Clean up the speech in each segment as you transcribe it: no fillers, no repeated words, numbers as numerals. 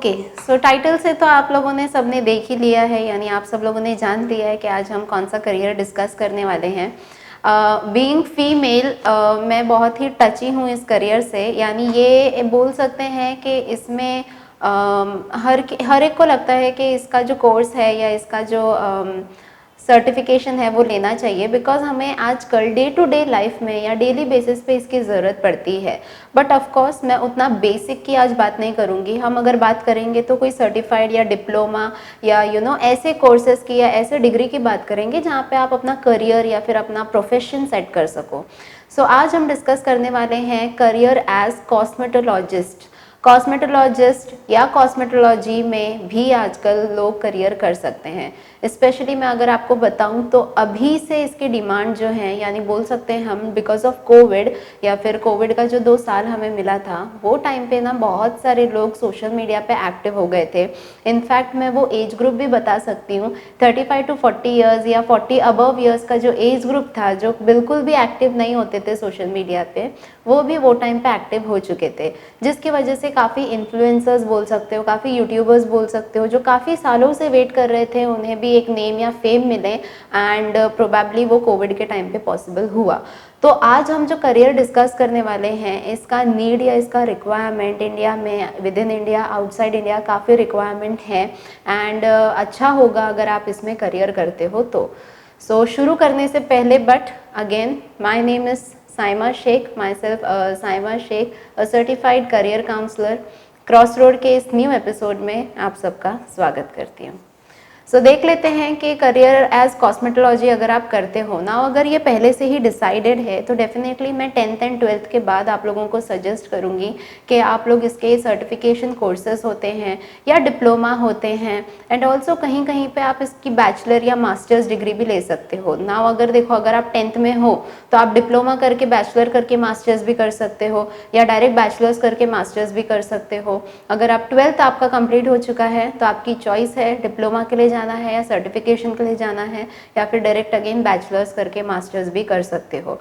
Okay, सो title से तो आप लोगों ने सबने देख ही लिया है, यानी आप सब लोगों ने जान लिया है कि आज हम कौन सा करियर डिस्कस करने वाले हैं। बीइंग फीमेल, मैं बहुत ही टची हूँ इस करियर से, यानी ये बोल सकते हैं कि इसमें हर एक को लगता है कि इसका जो कोर्स है या इसका जो सर्टिफिकेशन है वो लेना चाहिए, बिकॉज हमें आजकल डे टू डे लाइफ में या डेली बेसिस पे इसकी ज़रूरत पड़ती है। बट ऑफ कोर्स मैं उतना बेसिक की आज बात नहीं करूँगी। हम अगर बात करेंगे तो कोई सर्टिफाइड या डिप्लोमा या ऐसे कोर्सेज़ की या ऐसे डिग्री की बात करेंगे जहाँ पे आप अपना करियर या फिर अपना प्रोफेशन सेट कर सको। सो आज हम डिस्कस करने वाले हैं करियर एज कॉस्मेटोलॉजिस्ट। कॉस्मेटोलॉजिस्ट या कॉस्मेटोलॉजी में भी आजकल लोग करियर कर सकते हैं। स्पेशली मैं अगर आपको बताऊं तो अभी से इसकी डिमांड जो है, यानी बोल सकते हैं हम बिकॉज ऑफ कोविड या फिर कोविड का जो 2 साल हमें मिला था, वो टाइम पे ना बहुत सारे लोग सोशल मीडिया पे एक्टिव हो गए थे। इनफैक्ट मैं वो एज ग्रुप भी बता सकती हूँ, 35 to 40 ईयर्स या 40 अबव ईयर्स का जो एज ग्रुप था, जो बिल्कुल भी एक्टिव नहीं होते थे सोशल मीडिया पे, वो भी वो टाइम पे एक्टिव हो चुके थे। जिसकी वजह से काफ़ी इन्फ्लुएंसर्स बोल सकते हो, काफ़ी यूट्यूबर्स बोल सकते हो, जो काफ़ी सालों से वेट कर रहे थे, उन्हें भी एक नेम या फेम मिले एंड प्रोबेबली वो कोविड के टाइम पे पॉसिबल हुआ। तो आज हम जो करियर डिस्कस करने वाले हैं, इसका नीड या इसका रिक्वायरमेंट इंडिया में, with in India, outside India काफ़ी रिक्वायरमेंट है एंड अच्छा होगा अगर आप इसमें करियर करते हो तो। सो शुरू करने से पहले, but again my name is Saima Shaikh, myself Saima Shaikh, a certified career counsellor. Crossroad के इस न्यू एपिसोड में आप सबका स्वागत करती हूँ। सो देख लेते हैं कि करियर एज कॉस्मेटोलॉजी अगर आप करते हो ना, अगर ये पहले से ही डिसाइडेड है तो डेफिनेटली मैं 10th एंड 12th के बाद आप लोगों को सजेस्ट करूँगी कि आप लोग इसके सर्टिफिकेशन कोर्सेज होते हैं या डिप्लोमा होते हैं, एंड ऑल्सो कहीं कहीं पे आप इसकी बैचलर या मास्टर्स डिग्री भी ले सकते हो ना। अगर देखो, अगर आप 10th में हो तो आप डिप्लोमा करके बैचलर करके मास्टर्स भी कर सकते हो, या डायरेक्ट बैचलर्स करके मास्टर्स भी कर सकते हो। अगर आप 12th आपका कंप्लीट हो चुका है तो आपकी चॉइस है डिप्लोमा के लिए जाना है या सर्टिफिकेशन के लिए जाना है, या फिर डायरेक्ट अगेन बैचलर्स करके मास्टर्स भी कर सकते हो।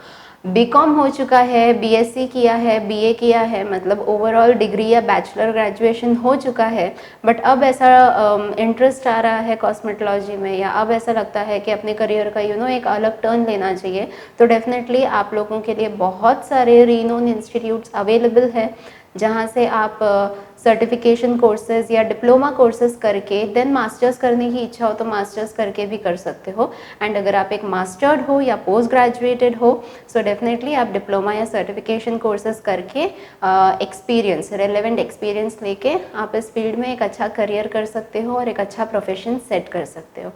बीकॉम हो चुका है, बीएससी किया है, बीए किया है, मतलब ओवरऑल डिग्री या बैचलर ग्रेजुएशन हो चुका है, बट अब ऐसा इंटरेस्ट आ रहा है कॉस्मेटोलॉजी में, या अब ऐसा लगता है कि अपने करियर का एक अलग टर्न लेना चाहिए, तो डेफिनेटली आप लोगों के लिए बहुत सारे रीनोन इंस्टीट्यूट्स अवेलेबल है जहाँ से आप सर्टिफिकेशन कोर्सेज या डिप्लोमा कोर्सेज करके देन मास्टर्स करने की इच्छा हो तो मास्टर्स करके भी कर सकते हो। एंड अगर आप एक मास्टर्ड हो या पोस्ट ग्रेजुएटेड हो, सो डेफिनेटली आप डिप्लोमा या सर्टिफिकेशन कोर्सेज करके एक्सपीरियंस, रेलेवेंट एक्सपीरियंस लेके आप इस फील्ड में एक अच्छा करियर कर सकते हो और एक अच्छा प्रोफेशन सेट कर सकते हो।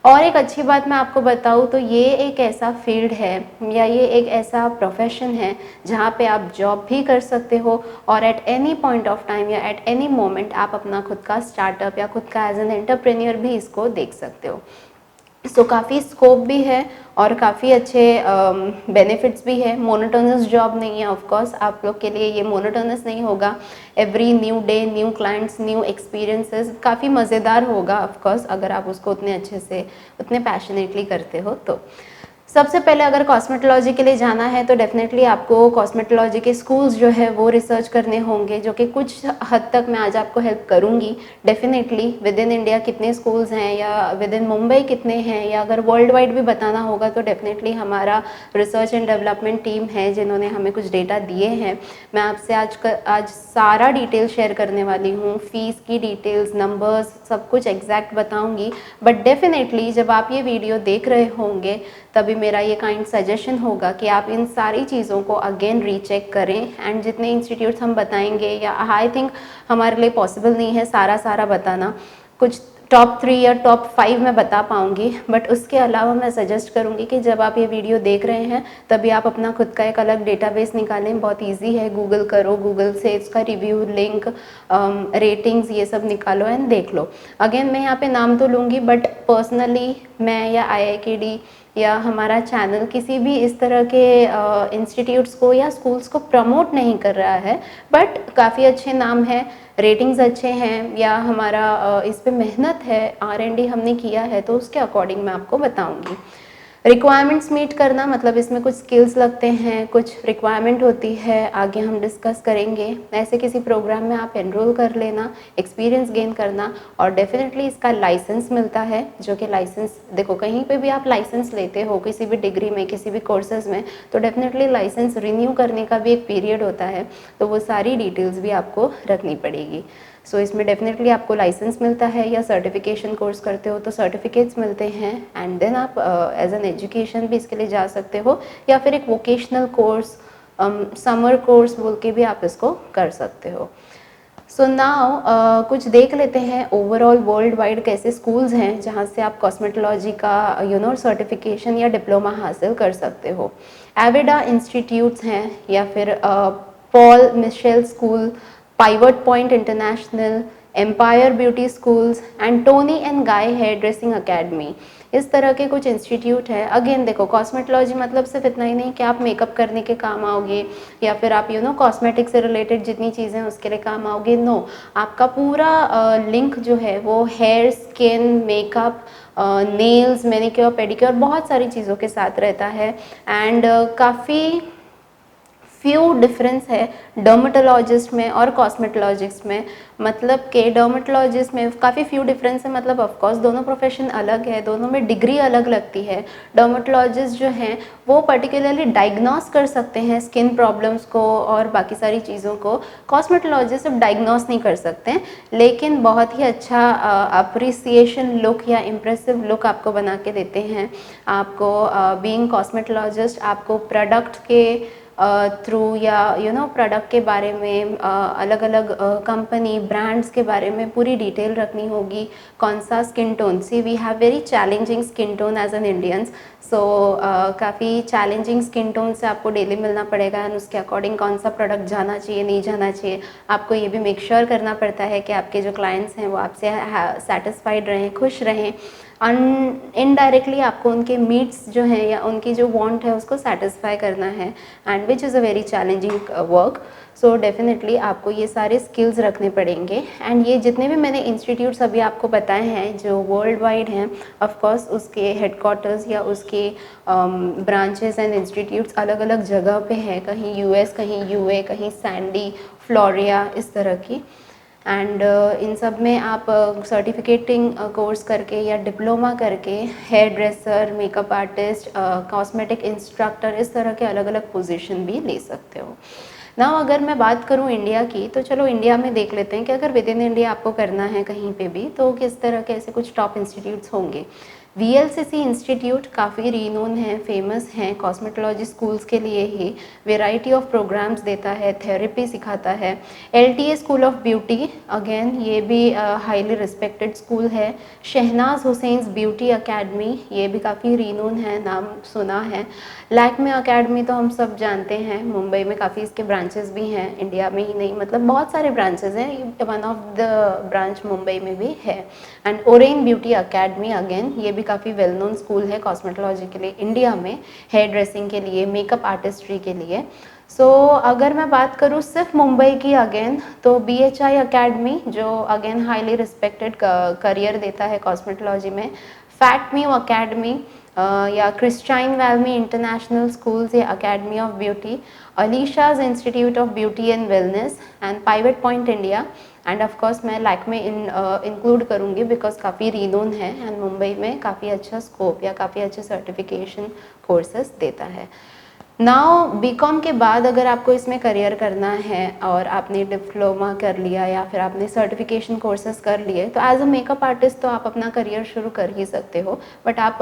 और एक अच्छी बात मैं आपको बताऊँ तो ये एक ऐसा फील्ड है या ये एक ऐसा प्रोफेशन है जहाँ पे आप जॉब भी कर सकते हो, और at any point of time या एट एनी मोमेंट आप अपना खुद का स्टार्टअप या खुद का एज एन एंटरप्रेन्योर भी इसको देख सकते हो। सो काफ़ी स्कोप भी है और काफ़ी अच्छे बेनिफिट्स भी है। मोनोटोनस जॉब नहीं है, ऑफ कोर्स आप लोग के लिए ये मोनोटोनस नहीं होगा। Every new day, new clients, new experiences, काफ़ी मज़ेदार होगा ऑफ कोर्स अगर आप उसको उतने अच्छे से, उतने पैशनेटली करते हो तो। सबसे पहले अगर कॉस्मेटोलॉजी के लिए जाना है तो डेफिनेटली आपको कॉस्मेटोलॉजी के स्कूल्स जो है वो रिसर्च करने होंगे, जो कि कुछ हद तक मैं आज आपको हेल्प करूंगी। डेफिनेटली विद इन इंडिया कितने स्कूल्स हैं या विद इन मुंबई कितने हैं, या अगर वर्ल्ड वाइड भी बताना होगा तो डेफिनेटली हमारा रिसर्च एंड डेवलपमेंट टीम है जिन्होंने हमें कुछ डेटा दिए हैं। मैं आपसे आज सारा डिटेल शेयर करने वाली हूँ, फीस की डिटेल्स, नंबर्स, सब कुछ एग्जैक्ट बताऊँगी। बट डेफिनेटली जब आप ये वीडियो देख रहे होंगे तभी मेरा ये काइंड सजेशन होगा कि आप इन सारी चीज़ों को अगेन रीचेक करें, एंड जितने इंस्टीट्यूट्स हम बताएंगे, या आई थिंक हमारे लिए पॉसिबल नहीं है सारा बताना, कुछ टॉप 3 या टॉप 5 मैं बता पाऊँगी, बट उसके अलावा मैं सजेस्ट करूँगी कि जब आप ये वीडियो देख रहे हैं तभी आप अपना खुद का एक अलग डेटाबेस निकालें। बहुत ईजी है, गूगल करो, गूगल से इसका रिव्यू, लिंक, रेटिंग्स, ये सब निकालो एंड देख लो। अगेन मैं यहाँ पे नाम तो लूँगी, बट पर्सनली मैं या IIKD या हमारा चैनल किसी भी इस तरह के इंस्टीट्यूट्स को या स्कूल्स को प्रमोट नहीं कर रहा है, बट काफ़ी अच्छे नाम है, रेटिंग्स अच्छे हैं, या हमारा इस पे मेहनत है, R&D हमने किया है, तो उसके अकॉर्डिंग मैं आपको बताऊंगी। रिक्वायरमेंट्स मीट करना मतलब इसमें कुछ स्किल्स लगते हैं, कुछ रिक्वायरमेंट होती है, आगे हम डिस्कस करेंगे। ऐसे किसी प्रोग्राम में आप एनरोल कर लेना, एक्सपीरियंस गेन करना, और डेफिनेटली इसका लाइसेंस मिलता है, जो कि लाइसेंस देखो कहीं पे भी आप लाइसेंस लेते हो किसी भी डिग्री में, किसी भी कोर्सेज में, तो डेफिनेटली लाइसेंस रिन्यू करने का भी एक पीरियड होता है, तो वो सारी डिटेल्स भी आपको रखनी पड़ेगी। सो इसमें डेफिनेटली आपको लाइसेंस मिलता है, या सर्टिफिकेशन कोर्स करते हो तो सर्टिफिकेट्स मिलते हैं, एंड देन आप एज एन एजुकेशन भी इसके लिए जा सकते हो, या फिर एक वोकेशनल कोर्स, समर कोर्स बोल के भी आप इसको कर सकते हो। सो नाउ कुछ देख लेते हैं ओवरऑल वर्ल्ड वाइड कैसे स्कूल्स हैं जहाँ से आप कॉस्मेटोलॉजी का सर्टिफिकेशन या डिप्लोमा हासिल कर सकते हो। एविडा इंस्टीट्यूट्स हैं, या फिर Paul Mitchell school, Pivot Point International, Empire beauty schools, and Toni and Guy hairdressing academy, इस तरह के कुछ इंस्टीट्यूट है। अगेन देखो कॉस्मेटोलॉजी मतलब सिर्फ इतना ही नहीं कि आप मेकअप करने के काम आओगे, या फिर आप कॉस्मेटिक से रिलेटेड जितनी चीज़ें उसके लिए काम आओगे, नो, आपका पूरा लिंक जो है वो hair, skin, makeup, nails, manicure, pedicure, बहुत सारी चीज़ों के साथ रहता है। एंड काफ़ी फ्यू डिफरेंस है डर्मेटोलॉजिस्ट में और कॉस्मेटोलॉजिस्ट में, मतलब के डर्मेटोलॉजिस्ट में काफ़ी फ्यू डिफरेंस है, मतलब ऑफ कोर्स दोनों प्रोफेशन अलग है, दोनों में डिग्री अलग लगती है। डर्मेटोलॉजिस्ट जो हैं वो पर्टिकुलरली डायग्नोस कर सकते हैं स्किन प्रॉब्लम्स को और बाकी सारी चीज़ों को। कॉस्मेटोलॉजिस्ट सिर्फ डायग्नोस नहीं कर सकते हैं, लेकिन बहुत ही अच्छा अप्रिसिएशन लुक या इम्प्रेसिव लुक आपको बना के देते हैं। आपको बीइंग कॉस्मेटोलॉजिस्ट आपको प्रोडक्ट के थ्रू या प्रोडक्ट के बारे में अलग अलग कंपनी ब्रांड्स के बारे में पूरी डिटेल रखनी होगी। कौन सा skin tone, see we have very challenging skin tone as an Indians, so काफ़ी चैलेंजिंग स्किन टोन से आपको डेली मिलना पड़ेगा, एंड उसके अकॉर्डिंग कौन सा प्रोडक्ट जाना चाहिए नहीं जाना चाहिए। आपको ये भी मेक श्योर करना पड़ता है कि आपके जो क्लाइंट्स हैं वो आपसे सेटिस्फाइड रहें, खुश रहें, इनडायरेक्टली आपको उनके मीट्स जो हैं या उनकी जो वांट है उसको सेटिस्फाई करना है, and which is a very challenging work. So definitely आपको ये सारे स्किल्स रखने पड़ेंगे। एंड ये जितने भी मैंने इंस्टीट्यूट्स अभी आपको बताए हैं जो वर्ल्ड वाइड हैं, ऑफ कोर्स उसके हेडक्वार्टर्स या उसके ब्रांचेस एंड इंस्टीट्यूट्स अलग अलग जगह पे हैं, कहीं यूएस, कहीं यूए, कहीं सैंडी, फ्लोरिया, इस तरह की। एंड इन सब में आप सर्टिफिकेटिंग कोर्स करके या डिप्लोमा करके hairdresser, makeup artist, cosmetic instructor, इस तरह के अलग अलग पोजीशन भी ले सकते हो। ना अगर मैं बात करूं इंडिया की, तो चलो इंडिया में देख लेते हैं कि अगर विद इन इंडिया आपको करना है कहीं पे भी, तो किस तरह के ऐसे कुछ टॉप इंस्टीट्यूट्स होंगे। VLCC इंस्टीट्यूट काफ़ी रीनोन है, फेमस हैं कॉस्मेटोलॉजी स्कूल्स के लिए ही, वेराइटी ऑफ प्रोग्राम्स देता है, थेरेपी सिखाता है। LTA school of beauty, again ये भी हाईली रिस्पेक्टेड स्कूल है। शहनाज हुसैन्स ब्यूटी अकेडमी, ये भी काफ़ी रीनोन है, नाम सुना है। लैक्मे अकेडमी तो हम सब जानते हैं, मुंबई में काफ़ी इसके ब्रांचेस भी हैं, इंडिया में ही नहीं, मतलब बहुत सारे ब्रांचेस हैं, one of the branch Mumbai में भी है। And Oren beauty academy, again ये भी काफ़ी वेल नोन स्कूल है कॉस्मेटोलॉजी के लिए इंडिया में, हेयर ड्रेसिंग के लिए, मेकअप आर्टिस्ट्री के लिए। सो अगर मैं बात करूँ सिर्फ मुंबई की अगेन, तो BHI अकेडमी जो अगेन हाईली रिस्पेक्टेड करियर देता है कॉस्मेटोलॉजी में। फैक्टम्यू अकेडमी या क्रिस्टाइन वैल्मी इंटरनेशनल स्कूल्स या अकेडमी ऑफ ब्यूटी, अलीशाज institute of beauty and wellness, and pivot point India. And of course मैं लैक्मे इंक्लूड करूँगी बिकॉज काफ़ी रीनोन है एंड मुंबई में काफ़ी अच्छा स्कोप या काफ़ी अच्छे सर्टिफिकेशन कोर्सेज देता है। नाउ बीकॉम के बाद अगर आपको इसमें करियर करना है और आपने डिप्लोमा कर लिया या फिर आपने सर्टिफिकेशन कोर्सेज कर लिए, तो एज अ मेकअप आर्टिस्ट तो आप अपना करियर शुरू कर ही सकते हो, बट आप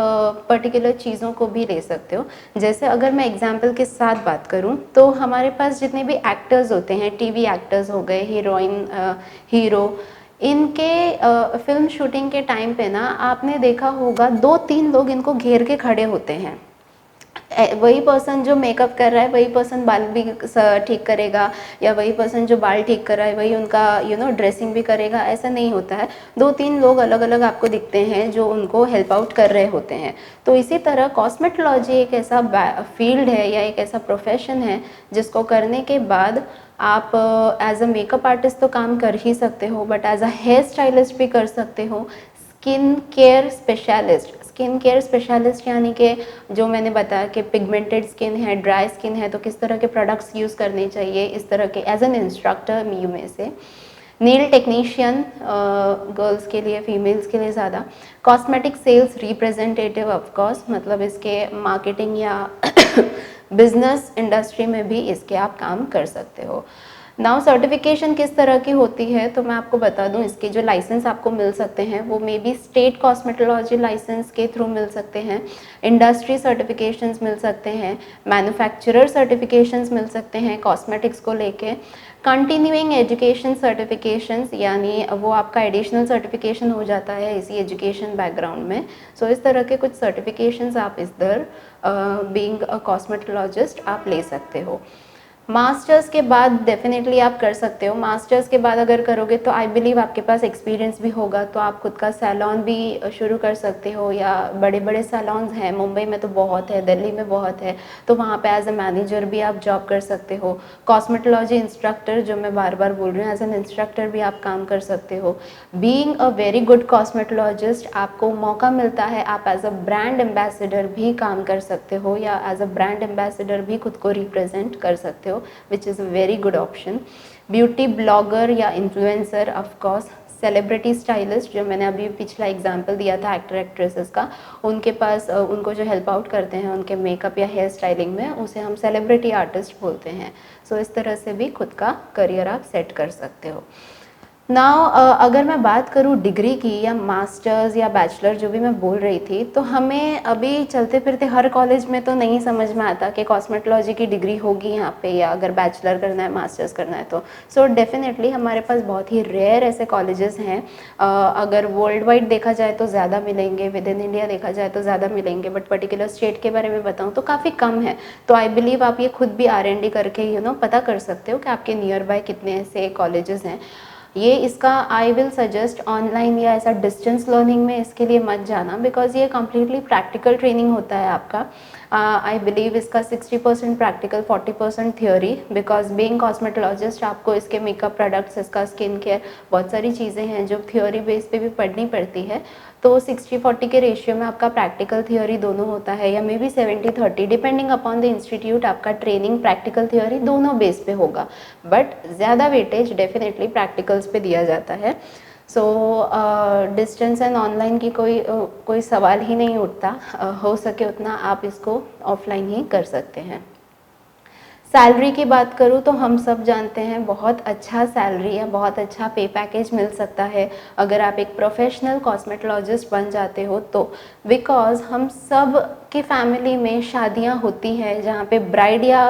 पर्टिकुलर चीज़ों को भी ले सकते हो। जैसे अगर मैं एग्जांपल के साथ बात करूं, तो हमारे पास जितने भी एक्टर्स होते हैं, टीवी एक्टर्स हो गए, हीरोइन, हीरो, इनके फिल्म शूटिंग के टाइम पे ना आपने देखा होगा 2-3 लोग इनको घेर के खड़े होते हैं। वही पर्सन जो मेकअप कर रहा है वही पर्सन बाल भी ठीक करेगा, या वही पर्सन जो बाल ठीक कर रहा है वही उनका ड्रेसिंग भी करेगा, ऐसा नहीं होता है। 2-3 लोग अलग अलग आपको दिखते हैं जो उनको हेल्प आउट कर रहे होते हैं। तो इसी तरह कॉस्मेटोलॉजी एक ऐसा फील्ड है या एक ऐसा प्रोफेशन है जिसको करने के बाद आप एज अ मेकअप आर्टिस्ट तो काम कर ही सकते हो, but as a hair stylist भी कर सकते हो, skin care specialist. Skin care specialist यानी कि जो मैंने बताया कि पिगमेंटेड स्किन है, ड्राई स्किन है, तो किस तरह के प्रोडक्ट्स यूज़ करने चाहिए, इस तरह के एज एन इंस्ट्रक्टर यू में से। नेल टेक्नीशियन गर्ल्स के लिए, फीमेल्स के लिए ज़्यादा। कॉस्मेटिक सेल्स रिप्रेजेंटेटिव ऑफकोर्स, मतलब इसके मार्केटिंग या बिजनेस इंडस्ट्री में भी इसके आप काम कर सकते हो। नाउ सर्टिफिकेशन किस तरह की होती है तो मैं आपको बता दूं, इसके जो लाइसेंस आपको मिल सकते हैं वो maybe state cosmetology licence के थ्रू मिल सकते हैं, इंडस्ट्री सर्टिफिकेशंस मिल सकते हैं, मैन्युफैक्चरर सर्टिफिकेशंस मिल सकते हैं कॉस्मेटिक्स को लेके, कंटिन्यूइंग एजुकेशन सर्टिफिकेशंस यानी वो आपका एडिशनल सर्टिफिकेशन हो जाता है इसी एजुकेशन बैकग्राउंड में। सो इस तरह के कुछ सर्टिफिकेशंस आप इधर बीइंग अ कॉस्मेटोलॉजिस्ट आप ले सकते हो। मास्टर्स के बाद डेफिनेटली आप कर सकते हो। मास्टर्स के बाद अगर करोगे तो आई बिलीव आपके पास एक्सपीरियंस भी होगा, तो आप खुद का सैलॉन भी शुरू कर सकते हो, या बड़े बड़े सैलॉन्स हैं मुंबई में तो बहुत है, दिल्ली में बहुत है, तो वहाँ पे एज ए मैनेजर भी आप जॉब कर सकते हो। कॉस्मेटोलॉजी इंस्ट्रक्टर, जो मैं बार बार बोल रही हूँ, एज एन इंस्ट्रक्टर भी आप काम कर सकते हो। Being a very good cosmetologist आपको मौका मिलता है आप एज अ ब्रांड एम्बेसडर भी काम कर सकते हो, या एज अ ब्रांड एम्बेसडर भी खुद को रिप्रेजेंट कर सकते हो, which is a very good option. Beauty blogger या influencer, of course celebrity stylist, जो मैंने अभी पिछला एग्जांपल दिया था एक्टर एक्ट्रेसेस का, उनके पास उनको जो हेल्प आउट करते हैं उनके मेकअप या हेयर स्टाइलिंग में, उसे हम सेलिब्रिटी आर्टिस्ट बोलते हैं। सो इस तरह से भी खुद का करियर आप सेट कर सकते हो। नाउ अगर मैं बात करूँ डिग्री की या मास्टर्स या बैचलर जो भी मैं बोल रही थी, तो हमें अभी चलते फिरते हर कॉलेज में तो नहीं समझ में आता कि कॉस्मेटोलॉजी की डिग्री होगी यहाँ पे, या अगर बैचलर करना है, मास्टर्स करना है तो। सो डेफिनेटली हमारे पास बहुत ही रेयर ऐसे कॉलेजेस हैं। अगर वर्ल्ड वाइड देखा जाए तो ज़्यादा मिलेंगे, विद इन इंडिया देखा जाए तो ज़्यादा मिलेंगे, बट पर्टिकुलर स्टेट के बारे में बताऊँ तो काफ़ी कम है। तो आई बिलीव आप ये खुद भी R&D करके पता कर सकते हो कि आपके नियर बाय कितने ऐसे कॉलेजेस हैं। ये इसका आई विल सजेस्ट ऑनलाइन या ऐसा डिस्टेंस लर्निंग में इसके लिए मत जाना, बिकॉज ये कम्प्लीटली प्रैक्टिकल ट्रेनिंग होता है आपका। आई बिलीव इसका 60% practical 40% theory, because being cosmetologist आपको इसके मेकअप प्रोडक्ट्स, इसका स्किन केयर, बहुत सारी चीज़ें हैं जो थियोरी बेस पे भी पढ़नी पड़ती है। तो 60-40 के रेशियो में आपका प्रैक्टिकल थियोरी दोनों होता है, या may be 70-30 depending upon the institute, आपका ट्रेनिंग प्रैक्टिकल थियोरी दोनों बेस पे होगा, बट ज़्यादा वेटेज डेफिनेटली प्रैक्टिकल्स पे दिया जाता है। सो डिस्टेंस एंड ऑनलाइन की कोई सवाल ही नहीं उठता। हो सके उतना आप इसको ऑफलाइन ही कर सकते हैं। सैलरी की बात करूँ तो हम सब जानते हैं बहुत अच्छा सैलरी है, बहुत अच्छा पे पैकेज मिल सकता है अगर आप एक प्रोफेशनल कॉस्मेटोलॉजिस्ट बन जाते हो तो। बिकॉज हम सब की फैमिली में शादियां होती हैं जहाँ पे ब्राइड या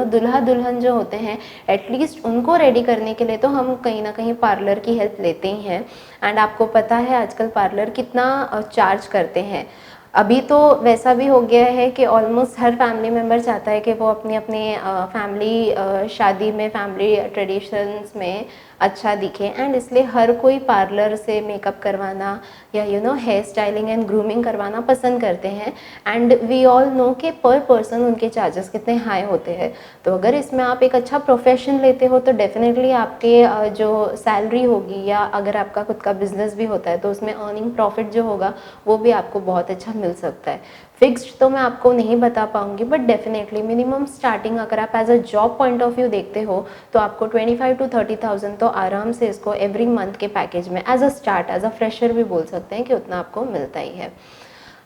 दुल्हा दुल्हन जो होते हैं, एटलीस्ट उनको रेडी करने के लिए तो हम कहीं ना कहीं पार्लर की हेल्प लेते ही हैं। एंड आपको पता है आजकल पार्लर कितना चार्ज करते हैं। अभी तो वैसा भी हो गया है कि ऑलमोस्ट हर फैमिली मेम्बर चाहता है कि वो अपने अपने फैमिली शादी में, फैमिली ट्रेडिशंस में अच्छा दिखे, एंड इसलिए हर कोई पार्लर से मेकअप करवाना या हेयर स्टाइलिंग एंड ग्रूमिंग करवाना पसंद करते हैं। एंड वी ऑल नो कि पर पर्सन उनके चार्जेस कितने हाई होते हैं। तो अगर इसमें आप एक अच्छा प्रोफेशन लेते हो तो डेफिनेटली आपके जो सैलरी होगी, या अगर आपका खुद का बिजनेस भी होता है तो उसमें अर्निंग प्रॉफिट जो होगा वो भी आपको बहुत अच्छा मिल सकता है। फिक्स्ड तो मैं आपको नहीं बता पाऊंगी, बट डेफिनेटली मिनिमम स्टार्टिंग अगर आप as a job point of view देखते हो तो आपको 25 to 30,000 तो आराम से इसको एवरी मंथ के पैकेज में as a start, as a fresher भी बोल सकते हैं कि उतना आपको मिलता ही है।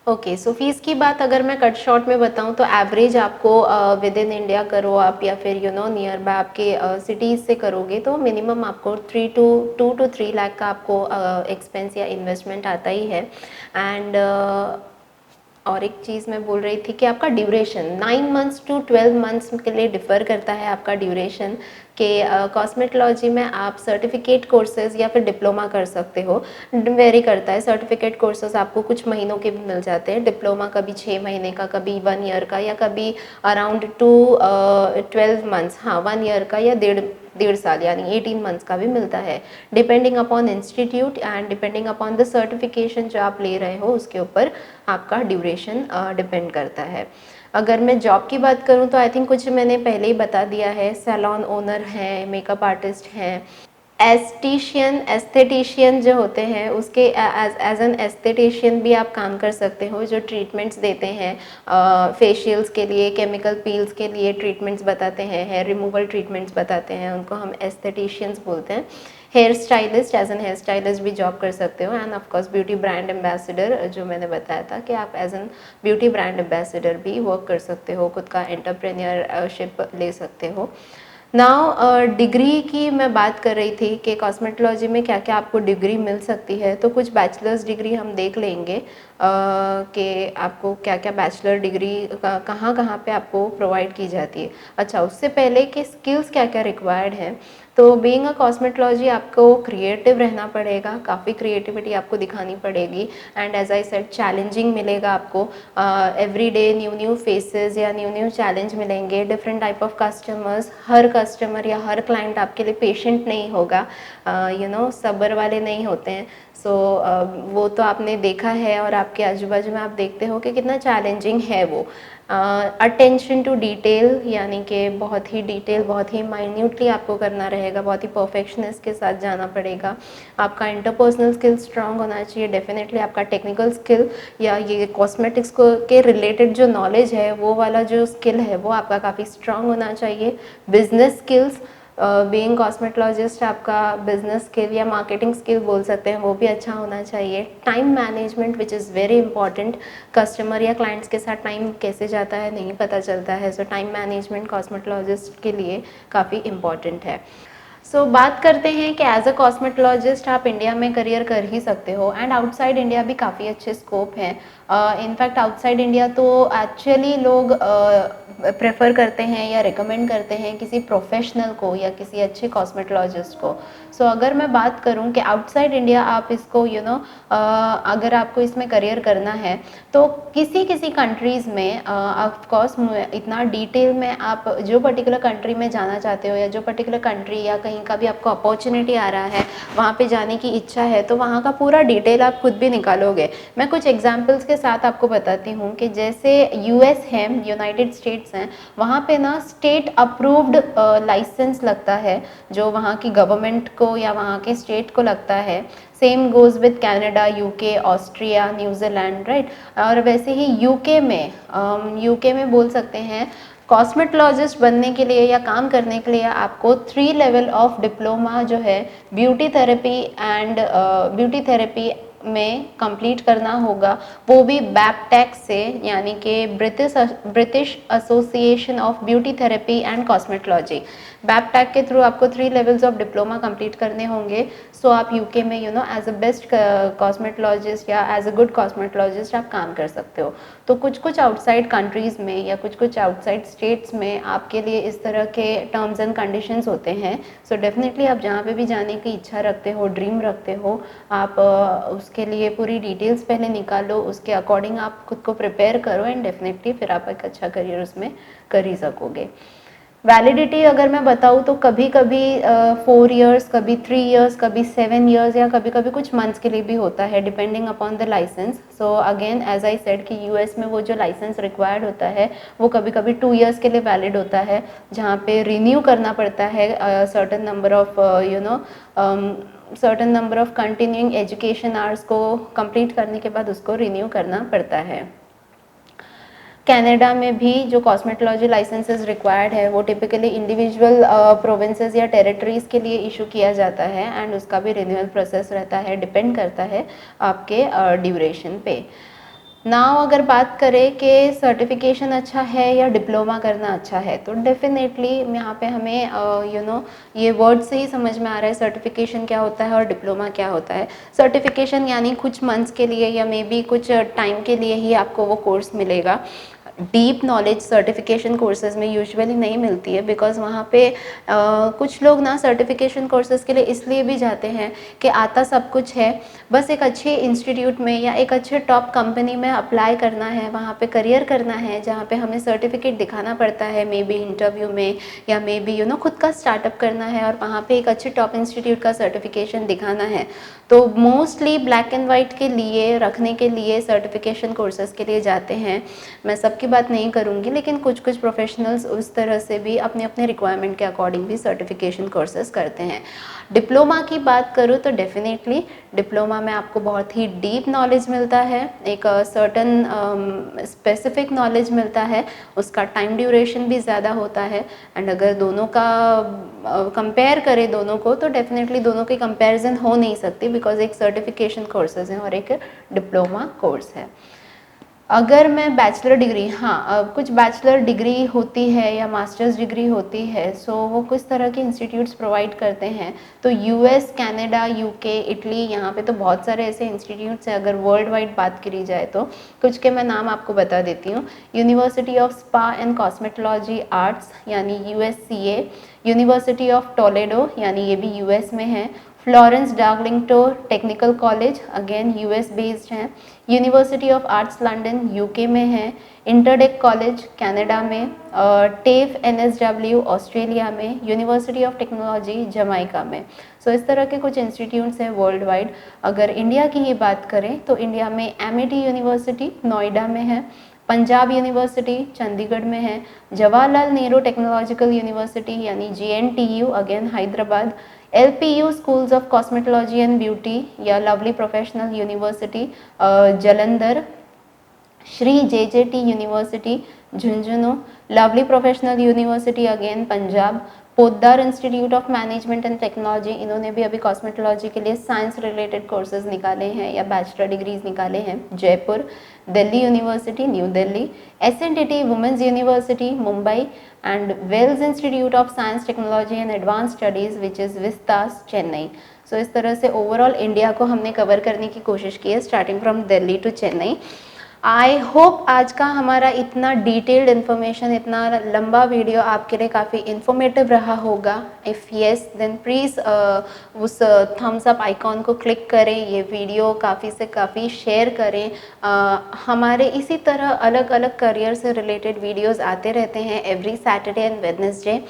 ओके, सो फीस की बात अगर मैं कट शॉर्ट में बताऊं तो एवरेज आपको विद इन इंडिया करो आप, या फिर नियर बाय आपके सिटीज़ से करोगे तो मिनिमम आपको 2 to 3 लाख का आपको एक्सपेंस या इन्वेस्टमेंट आता ही है। एंड और एक चीज़ मैं बोल रही थी कि आपका ड्यूरेशन 9 मंथ्स to 12 मंथ्स के लिए डिफ़र करता है आपका ड्यूरेशन, कि कॉस्मेटोलॉजी में आप सर्टिफिकेट कोर्सेज या फिर डिप्लोमा कर सकते हो, वेरी करता है। सर्टिफिकेट कोर्सेज आपको कुछ महीनों के भी मिल जाते हैं, डिप्लोमा कभी 6 महीने का, कभी 1 ईयर का, या कभी अराउंड 12 मंथ्स, हाँ 1 ईयर का, या डेढ़ साल यानी 18 मंथ्स का भी मिलता है, depending upon institute and depending upon the certification जो आप ले रहे हो उसके ऊपर आपका ड्यूरेशन डिपेंड करता है। अगर मैं जॉब की बात करूं तो आई थिंक कुछ मैंने पहले ही बता दिया है, सैलॉन ओनर हैं, मेकअप आर्टिस्ट हैं, एस्थेटिशियन जो होते हैं उसके एज एन एस्थेटिशियन भी आप काम कर सकते हो, जो ट्रीटमेंट्स देते हैं फेशियल्स के लिए, केमिकल पील्स के लिए ट्रीटमेंट्स बताते हैं, हेयर रिमूवल ट्रीटमेंट्स बताते हैं, उनको हम एस्थेटिशियंस बोलते हैं। Hair stylist, as an hair stylist भी जॉब कर सकते हो। And of course beauty brand ambassador, जो मैंने बताया था कि आप as an beauty brand ambassador भी वर्क कर सकते हो, खुद का एंटरप्रेन्योरशिप ले सकते हो। नाउ डिग्री की मैं बात कर रही थी कि कॉस्मेटोलॉजी में क्या क्या आपको डिग्री मिल सकती है, तो कुछ बैचलर्स डिग्री हम देख लेंगे कि आपको क्या क्या बैचलर डिग्री कहाँ कहाँ पे आपको प्रोवाइड की जाती है। अच्छा, उससे पहले कि स्किल्स क्या क्या रिक्वायर्ड है, तो बीइंग अ कॉस्मेटोलॉजी आपको क्रिएटिव रहना पड़ेगा, काफ़ी क्रिएटिविटी आपको दिखानी पड़ेगी। And as I said challenging मिलेगा आपको, every day new new faces या न्यू न्यू चैलेंज मिलेंगे, डिफरेंट टाइप ऑफ कस्टमर्स। हर कस्टमर या हर क्लाइंट आपके लिए पेशेंट नहीं होगा, सब्र वाले नहीं होते हैं। सो वो तो आपने देखा है और आपके आजू बाजू में आप देखते हो कि कितना चैलेंजिंग है वो। अटेंशन टू डिटेल, यानी कि बहुत ही डिटेल, बहुत ही माइन्यूटली आपको करना रहेगा, बहुत ही परफेक्शनिस्ट के साथ जाना पड़ेगा। आपका इंटरपर्सनल स्किल स्ट्रांग होना चाहिए डेफिनेटली। आपका टेक्निकल स्किल या ये कॉस्मेटिक्स को के रिलेटेड जो नॉलेज है, वो वाला जो स्किल है वो आपका काफ़ी स्ट्रांग होना चाहिए। बिजनेस स्किल्स, बीइंग कॉस्मेटोलॉजिस्ट आपका बिजनेस स्किल या मार्केटिंग स्किल बोल सकते हैं, वो भी अच्छा होना चाहिए। Time management which is very important, customer या क्लाइंट्स के साथ टाइम कैसे जाता है नहीं पता चलता है, सो टाइम मैनेजमेंट कॉस्मेटोलॉजिस्ट के लिए काफ़ी इम्पॉर्टेंट है। सो बात करते हैं कि एज अ कॉस्मेटोलॉजिस्ट आप इंडिया में करियर कर ही सकते हो, एंड आउटसाइड इंडिया भी काफ़ी अच्छे स्कोप हैं। इनफैक्ट आउटसाइड इंडिया तो एक्चुअली लोग प्रेफर करते हैं या रिकमेंड करते हैं किसी प्रोफेशनल को या किसी अच्छे कॉस्मेटोलॉजिस्ट को। सो अगर मैं बात करूं कि आउटसाइड इंडिया आप इसको अगर आपको इसमें करियर करना है तो किसी किसी कंट्रीज़ में ऑफ कोर्स इतना डिटेल में आप जो पर्टिकुलर कंट्री में जाना चाहते हो या जो पर्टिकुलर कंट्री या कहीं का भी आपको अपॉर्चुनिटी आ रहा है, वहाँ पे जाने की इच्छा है, तो वहाँ का पूरा डिटेल आप खुद भी निकालोगे। मैं कुछ एग्जांपल्स के साथ आपको बताती हूँ कि जैसे यूएस है, यूनाइटेड स्टेट्स हैं, वहाँ पे ना स्टेट अप्रूव्ड लाइसेंस लगता है जो वहाँ की गवर्नमेंट को या वहाँ के स्टेट को लगता है। Same goes with Canada, UK, Austria, New Zealand, right. और वैसे ही यूके में बोल सकते हैं कॉस्मेटोलॉजिस्ट बनने के लिए या काम करने के लिए आपको 3 लेवल ऑफ डिप्लोमा जो है ब्यूटी थेरेपी में कंप्लीट करना होगा, वो भी बैपटेक से, यानी कि British association of beauty therapy and cosmetology. BABTAC के थ्रू आपको 3 लेवल्स ऑफ डिप्लोमा कंप्लीट करने होंगे। सो आप यूके में एज अ बेस्ट कॉस्मेटोलॉजिस्ट या एज अ गुड कॉस्मेटोलॉजिस्ट आप काम कर सकते हो। तो कुछ कुछ आउटसाइड कंट्रीज़ में या कुछ कुछ आउटसाइड स्टेट्स में आपके लिए इस तरह के टर्म्स एंड कंडीशंस होते हैं। सो डेफिनेटली आप जहाँ पे भी जाने की इच्छा रखते हो, ड्रीम रखते हो, आप उसके लिए पूरी डिटेल्स पहले निकालो, उसके अकॉर्डिंग आप खुद को प्रिपेयर करो, एंड डेफिनेटली फिर आप एक अच्छा करियर उसमें कर ही सकोगे। वैलिडिटी अगर मैं बताऊँ तो कभी कभी 4 ईयर्स, कभी 3 ईयर्स, कभी 7 ईयर्स या कभी कभी कुछ मंथ्स के लिए भी होता है, depending upon the licence. So again as I said कि यूएस में वो जो लाइसेंस रिक्वायर्ड होता है वो कभी कभी 2 ईयर्स के लिए वैलिड होता है, जहाँ पे रिन्यू करना पड़ता है certain number of certain number of continuing education hours को कंप्लीट करने के बाद उसको रिन्यू करना पड़ता है। कनाडा में भी जो कॉस्मेटोलॉजी लाइसेंसेस रिक्वायर्ड है वो टिपिकली इंडिविजुअल प्रोविंसेस या टेरिटरीज़ के लिए इशू किया जाता है, एंड उसका भी रिन्यूअल प्रोसेस रहता है, डिपेंड करता है आपके ड्यूरेशन पे। नाउ अगर बात करें कि सर्टिफिकेशन अच्छा है या डिप्लोमा करना अच्छा है, तो डेफिनेटली यहाँ पे हमें ये वर्ड से ही समझ में आ रहा है सर्टिफिकेशन क्या होता है और डिप्लोमा क्या होता है। सर्टिफिकेशन यानी कुछ मंथ्स के लिए या मे बी कुछ टाइम के लिए ही आपको वो कोर्स मिलेगा। डीप नॉलेज सर्टिफिकेशन कोर्सेज में यूजुअली नहीं मिलती है, बिकॉज वहाँ पे कुछ लोग ना सर्टिफिकेशन कोर्सेज के लिए इसलिए भी जाते हैं कि आता सब कुछ है, बस एक अच्छे इंस्टीट्यूट में या एक अच्छे टॉप कंपनी में अप्लाई करना है, वहाँ पे करियर करना है, जहाँ पे हमें सर्टिफिकेट दिखाना पड़ता है मे बी इंटरव्यू में, या मे बी खुद का स्टार्टअप करना है और वहाँ पे एक अच्छे टॉप इंस्टीट्यूट का सर्टिफिकेशन दिखाना है। तो मोस्टली ब्लैक एंड वाइट के लिए रखने के लिए सर्टिफिकेशन कोर्सेज के लिए जाते हैं। मैं सबके सबकी बात नहीं करूँगी, लेकिन कुछ कुछ प्रोफेशनल्स उस तरह से भी अपने अपने रिक्वायरमेंट के अकॉर्डिंग भी सर्टिफिकेशन कोर्सेज करते हैं। डिप्लोमा की बात करूँ तो डेफिनेटली डिप्लोमा में आपको बहुत ही डीप नॉलेज मिलता है, एक सर्टन स्पेसिफिक नॉलेज मिलता है, उसका टाइम ड्यूरेशन भी ज़्यादा होता है। एंड अगर दोनों का कंपेयर करें दोनों को, तो डेफिनेटली दोनों की कंपैरिजन हो नहीं सकती, बिकॉज एक सर्टिफिकेशन कोर्सेज हैं और एक डिप्लोमा कोर्स है। अगर मैं बैचलर डिग्री, हाँ कुछ बैचलर डिग्री होती है या मास्टर्स डिग्री होती है, सो वो कुछ तरह के इंस्टीट्यूट्स प्रोवाइड करते हैं। तो यूएस, कनाडा, यूके, इटली, यहाँ पे तो बहुत सारे ऐसे इंस्टीट्यूट्स हैं। अगर वर्ल्ड वाइड बात करी जाए तो कुछ के मैं नाम आपको बता देती हूँ। University of spa and cosmetology arts यानी यूएससीए, यूनिवर्सिटी ऑफ टोलेडो यानी ये भी यूएस में है, Florence Darlington technical college again US based हैं, university of arts London UK में है, इंटरडेक कॉलेज कनाडा में, टेफ एनएसडब्ल्यू ऑस्ट्रेलिया में, यूनिवर्सिटी ऑफ टेक्नोलॉजी जमाइका में। सो इस तरह के कुछ इंस्टीट्यूट्स हैं वर्ल्ड वाइड। अगर इंडिया की ही बात करें तो इंडिया में एमआईटी यूनिवर्सिटी नोएडा में है, पंजाब यूनिवर्सिटी चंडीगढ़ में है, जवाहरलाल नेहरू टेक्नोलॉजिकल यूनिवर्सिटी यानी JNTU again Hyderabad, LPU schools of cosmetology and beauty या lovely professional university Jalandhar, Shri JJT university Jhunjhunu, lovely professional university again Punjab, Poddar institute of management and technology, इन्होंने भी अभी कॉस्मेटोलॉजी के लिए साइंस रिलेटेड कोर्सेज निकाले हैं या बैचलर डिग्रीज निकाले हैं, Jaipur, Delhi university new Delhi, SNDT women's university Mumbai and Vels institute of science technology and advance studies which is Vistas Chennai. So इस तरह से ओवरऑल इंडिया को हमने कवर करने की कोशिश की है starting from Delhi to Chennai. I hope आज का हमारा इतना डिटेल्ड इन्फॉर्मेशन, इतना लंबा वीडियो आपके लिए काफ़ी इन्फॉर्मेटिव रहा होगा। इफ़ येस देन प्लीज़ उस थम्स अप आइकॉन को क्लिक करें, ये वीडियो काफ़ी से काफ़ी शेयर करें। हमारे इसी तरह अलग अलग करियर से रिलेटेड वीडियोस आते रहते हैं every Saturday and Wednesday,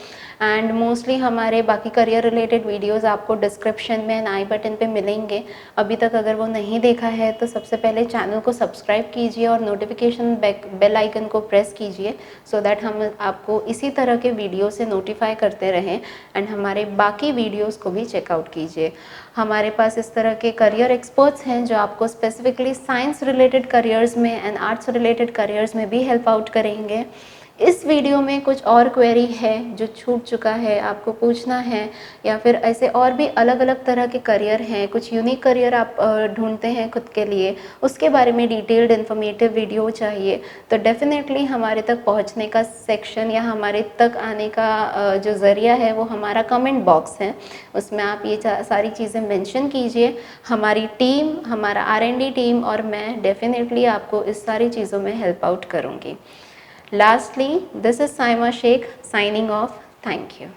and mostly हमारे बाकी करियर रिलेटेड वीडियोस आपको डिस्क्रिप्शन में एंड आई बटन पे मिलेंगे। अभी तक अगर वो नहीं देखा है तो सबसे पहले चैनल को सब्सक्राइब कीजिए और नोटिफिकेशन बेल आइकन को प्रेस कीजिए, सो दैट हम आपको इसी तरह के वीडियो से नोटिफाई करते रहें। एंड हमारे बाकी वीडियोस को भी चेकआउट कीजिए। हमारे पास इस तरह के करियर एक्सपर्ट्स हैं जो आपको स्पेसिफिकली साइंस रिलेटेड करियर्स में एंड आर्ट्स रिलेटेड करियर्स में भी हेल्प आउट करेंगे। इस वीडियो में कुछ और क्वेरी है जो छूट चुका है, आपको पूछना है, या फिर ऐसे और भी अलग अलग तरह के करियर हैं, कुछ यूनिक करियर आप ढूंढते हैं खुद के लिए, उसके बारे में डिटेल्ड इन्फॉर्मेटिव वीडियो चाहिए, तो डेफिनेटली हमारे तक पहुंचने का सेक्शन या हमारे तक आने का जो ज़रिया है वो हमारा कमेंट बॉक्स है। उसमें आप ये सारी चीज़ें मेंशन कीजिए। हमारी टीम, हमारा R&D टीम और मैं डेफिनेटली आपको इस सारी चीज़ों में हेल्प आउट करूँगी। Lastly, this is Saima Sheikh signing off. Thank you.